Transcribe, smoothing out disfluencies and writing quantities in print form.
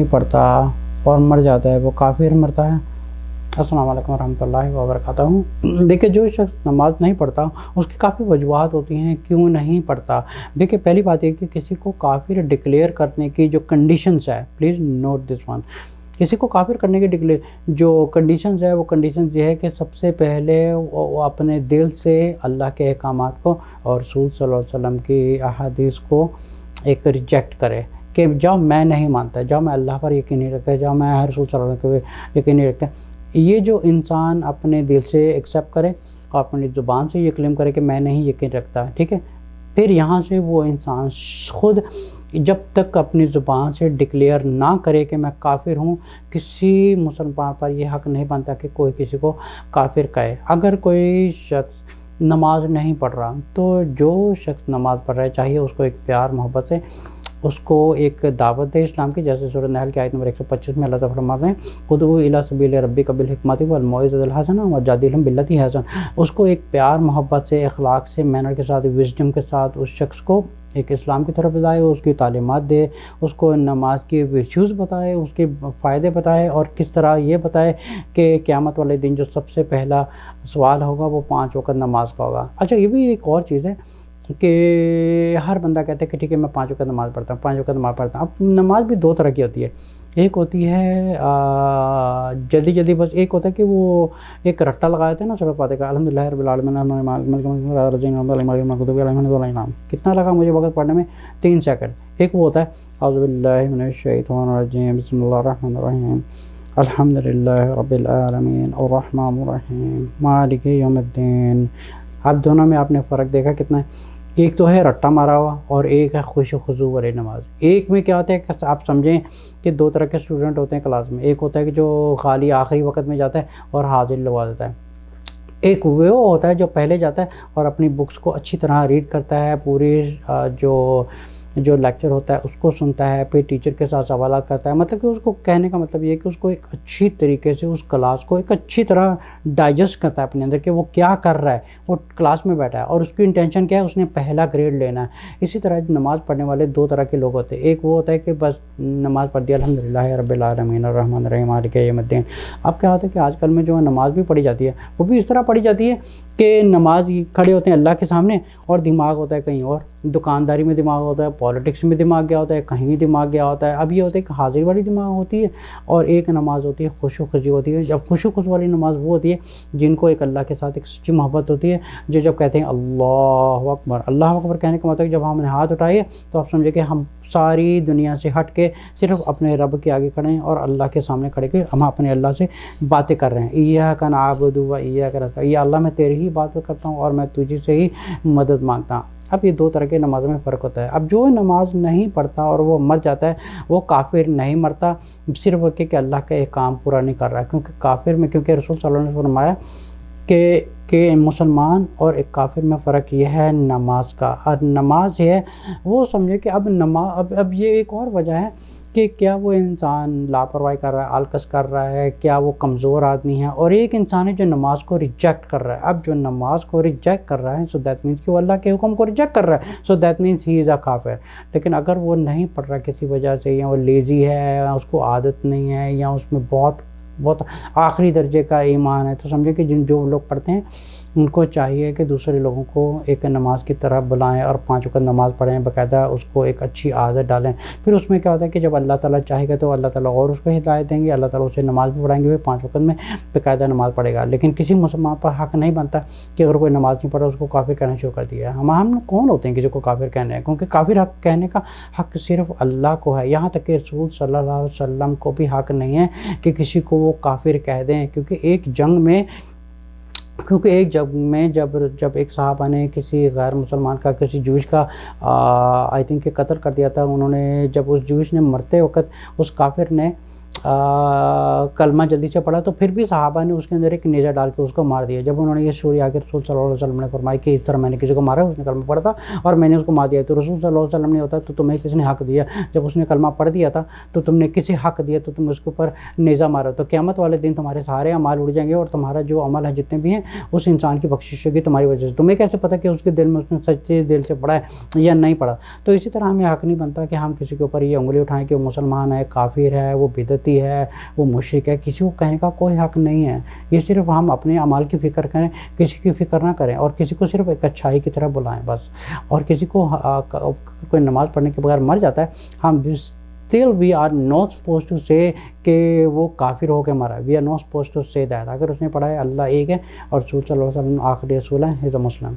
پڑھتا اور مر جاتا ہے وہ کافر مرتا ہے؟ السلام علیکم ورحمۃ اللہ وبرکاتہ۔ دیکھیں جو شخص نماز نہیں پڑھتا اس کی کافی وجوہات ہوتی ہیں کیوں نہیں پڑھتا۔ دیکھیں پہلی بات یہ کہ کسی کو کافر ڈکلیئر کرنے کی جو کنڈیشنز ہے، پلیز نوٹ دس ون، کسی کو کافر کرنے کی جو کنڈیشنز ہے وہ کنڈیشنز یہ ہے کہ سب سے پہلے وہ اپنے دل سے اللہ کے احکامات کو اور رسول صلی اللہ علیہ وسلم کی احادیث کو ایک ریجیکٹ کرے کہ جب میں نہیں مانتا، جب میں اللہ پر یقین نہیں رکھتا، جب میں رسول صلی اللہ علیہ وسلم پہ یقین نہیں رکھتا، یہ جو انسان اپنے دل سے ایکسیپٹ کرے اور اپنی زبان سے یہ کلیم کرے کہ میں نہیں یقین رکھتا، ٹھیک ہے، پھر یہاں سے وہ انسان خود جب تک اپنی زبان سے ڈکلیئر نہ کرے کہ میں کافر ہوں، کسی مسلمان پر یہ حق نہیں بنتا کہ کوئی کسی کو کافر کہے۔ اگر کوئی شخص نماز نہیں پڑھ رہا تو جو شخص نماز پڑھ رہا ہے چاہیے اس کو ایک پیار محبت سے اس کو ایک دعوت دے اسلام کی، جیسے سورۃ نحل کی آیت نمبر 125 میں اللہ تعالیٰ فرماتے ہیں ادعو الی سبیل ربک بالحکمۃ والموعظۃ الحسنہ وجادلہم باللتی احسن۔ اس کو ایک پیار محبت سے، اخلاق سے، مینر کے ساتھ، وزڈم کے ساتھ اس شخص کو ایک اسلام کی طرف بتائے، اس کی تعلیمات دے، اس کو نماز کی ورچوز بتائے، اس کے فائدے بتائے، اور کس طرح یہ بتائے کہ قیامت والے دن جو سب سے پہلا سوال ہوگا وہ 5 وقت نماز کا ہوگا۔ اچھا یہ بھی ایک اور چیز ہے کہ ہر بندہ کہتا ہے کہ ٹھیک ہے میں 5 وقت نماز پڑھتا ہوں، 5 وقت نماز پڑھتا ہوں۔ اب نماز بھی 2 طرح کی ہوتی ہے، ایک ہوتی ہے جلدی جلدی، بس ایک ہوتا ہے کہ وہ ایک رٹا لگایا تھا نا سورۃ فاتحہ کا، الحمدللہ رب العالمین کتنا لگا مجھے وقت پڑھنے میں؟ 3 سیکنڈ۔ ایک وہ ہوتا ہے اعوذ باللہ من الشیطان الرجیم بسم اللہ الرحمن الرحیم الحمدللہ رب العالمین الرحمن الرحیم مالک یوم الدین۔ اب دونوں میں آپ نے فرق دیکھا کتنا ہے؟ ایک تو ہے رٹا مارا ہوا اور ایک ہے خوش و خضوع والی نماز۔ ایک میں کیا ہوتا ہے کہ آپ سمجھیں کہ 2 طرح کے اسٹوڈنٹ ہوتے ہیں کلاس میں، ایک ہوتا ہے کہ جو خالی آخری وقت میں جاتا ہے اور حاضر لگوا دیتا ہے، ایک وہ ہوتا ہے جو پہلے جاتا ہے اور اپنی بکس کو اچھی طرح ریڈ کرتا ہے، پوری جو لیکچر ہوتا ہے اس کو سنتا ہے، پھر ٹیچر کے ساتھ سوالات کرتا ہے۔ مطلب کہ اس کو کہنے کا مطلب یہ ہے کہ اس کو ایک اچھی طریقے سے اس کلاس کو ایک اچھی طرح ڈائجسٹ کرتا ہے اپنے اندر کہ وہ کیا کر رہا ہے، وہ کلاس میں بیٹھا ہے اور اس کی انٹینشن کیا ہے، اس نے پہلا گریڈ لینا ہے۔ اسی طرح نماز پڑھنے والے 2 طرح کے لوگ ہوتے ہیں، ایک وہ ہوتا ہے کہ بس نماز پڑھ دی الحمدللہ رب العالمین الرحمن الرحیم مالک یوم الدین۔ اب کیا ہوتا ہے کہ آج کل میں جو نماز بھی پڑھی جاتی ہے وہ بھی اس طرح پڑھی جاتی ہے کہ نماز کھڑے ہوتے ہیں اللہ کے سامنے اور دماغ ہوتا ہے کہیں اور، دکانداری میں دماغ ہوتا ہے، پالیٹکس میں دماغ گیا ہوتا ہے، کہیں دماغ گیا ہوتا ہے۔ اب یہ ہوتا ہے کہ حاضر والی دماغ ہوتی ہے اور ایک نماز ہوتی ہے خوش و خضوع ہوتی ہے۔ جب خوش و خضوع والی نماز وہ ہوتی ہے جن کو ایک اللہ کے ساتھ ایک سچی محبت ہوتی ہے، جو جب کہتے ہیں اللہ اکبر، اللہ اکبر کہنے کا مطلب جب ہم نے ہاتھ اٹھائے تو آپ سمجھے کہ ہم ساری دنیا سے ہٹ کے صرف اپنے رب کے آگے کھڑے ہیں اور اللہ کے سامنے کھڑے کے ہم اپنے اللہ سے باتیں کر رہے ہیں۔ ایاک نعبد و ایاک نستعین، یا اللہ میں تیری ہی بات کرتا ہوں اور میں تجھ سے ہی مدد مانگتا ہوں۔ اب یہ 2 طرح کے نمازوں میں فرق ہوتا ہے۔ اب جو نماز نہیں پڑھتا اور وہ مر جاتا ہے وہ کافر نہیں مرتا، صرف وہ کہ اللہ کا ایک کام پورا نہیں کر رہا ہے، کیونکہ کافر میں، کیونکہ رسول صلی اللہ علیہ وسلم نے فرمایا کہ مسلمان اور ایک کافر میں فرق یہ ہے نماز کا، اور نماز ہے وہ سمجھے کہ اب یہ ایک اور وجہ ہے کہ کیا وہ انسان لاپرواہی کر رہا ہے، آلکس کر رہا ہے، کیا وہ کمزور آدمی ہے، اور ایک انسان ہے جو نماز کو ریجیکٹ کر رہا ہے۔ اب جو نماز کو ریجیکٹ کر رہا ہے سو دیٹ مینس کہ وہ اللہ کے حکم کو ریجیکٹ کر رہا ہے، سو دیٹ مینس ہی از اے کافر۔ لیکن اگر وہ نہیں پڑھ رہا کسی وجہ سے، یا وہ لیزی ہے، یا اس کو عادت نہیں ہے، یا اس میں بہت آخری درجے کا ایمان ہے، تو سمجھے کہ جو لوگ پڑھتے ہیں ان کو چاہیے کہ دوسرے لوگوں کو ایک نماز کی طرف بلائیں اور 5 وقت نماز پڑھیں، باقاعدہ اس کو ایک اچھی عادت ڈالیں۔ پھر اس میں کیا ہوتا ہے کہ جب اللہ تعالیٰ چاہے گا تو اللہ تعالیٰ اور اس کو ہدایت دیں گے، اللہ تعالیٰ اسے نماز بھی پڑھائیں گے، 5 وقت میں باقاعدہ نماز پڑھے گا۔ لیکن کسی مسلمان پر حق نہیں بنتا کہ اگر کوئی نماز نہیں پڑھا اس کو کافر کہنا شروع کر دیا۔ ہم کون ہوتے ہیں کسی کو کافر کہنے ہیں؟ کیونکہ کافر حق کہنے کا حق صرف اللہ کو ہے، یہاں تک کہ رسول صلی اللہ علیہ وسلم کو بھی حق نہیں ہے کہ کسی کو وہ کافر کہہ دیں، کیونکہ ایک جنگ میں جب ایک صحابہ نے کسی غیر مسلمان کا، کسی جوش کا آئی تھنک کہ قتل کر دیا تھا، انہوں نے جب اس جوش نے مرتے وقت اس کافر نے کلمہ جلدی سے پڑھا تو پھر بھی صحابہ نے اس کے اندر ایک نیزہ ڈال کے اس کو مار دیا. جب انہوں نے یہ اسٹوری آ کے رسول صلی اللہ علیہ وسلم نے فرمائی کہ اس طرح میں نے کسی کو مارا, اس نے کلمہ پڑھا تھا اور میں نے اس کو مار دیا, تو رسول صلی اللہ علیہ وسلم نے ہوتا تو تمہیں کس نے حق دیا؟ جب اس نے کلمہ پڑھ دیا تھا تو تم نے کسی حق دیا تو تم اس کے اوپر نیزہ مارا. تو قیامت والے دن تمہارے سارے اعمال اڑ جائیں گے اور تمہارا جو عمل ہے جتنے بھی ہیں اس انسان کی بخشش ہوگی تمہاری وجہ سے. تمہیں کیسے پتہ کہ اس کے دل میں اس نے سچے دل سے پڑھا ہے یا نہیں پڑھا؟ تو اسی طرح ہمیں حق نہیں بنتا کہ ہم کسی کے اوپر یہ انگلی اٹھائیں کہ وہ مسلمان ہے, کافر ہے, وہ بدعتی ہے, وہ مشرک ہے. کسی کو کہنے کا کوئی حق نہیں ہے. یہ صرف ہم اپنے اعمال کی فکر کریں, کسی کی فکر نہ کریں اور کسی کو صرف ایک اچھائی کی طرح بلائیں بس. اور کسی کو کوئی نماز پڑھنے کے بغیر مر جاتا ہے, ہم still we are not supposed to say کہ وہ کافر ہو کے مرا ہے. we are not supposed to say that. اگر اس نے پڑھا ہے اللہ ایک ہے اور رسول صلی اللہ علیہ وسلم آخری رسول ہے, is a Muslim.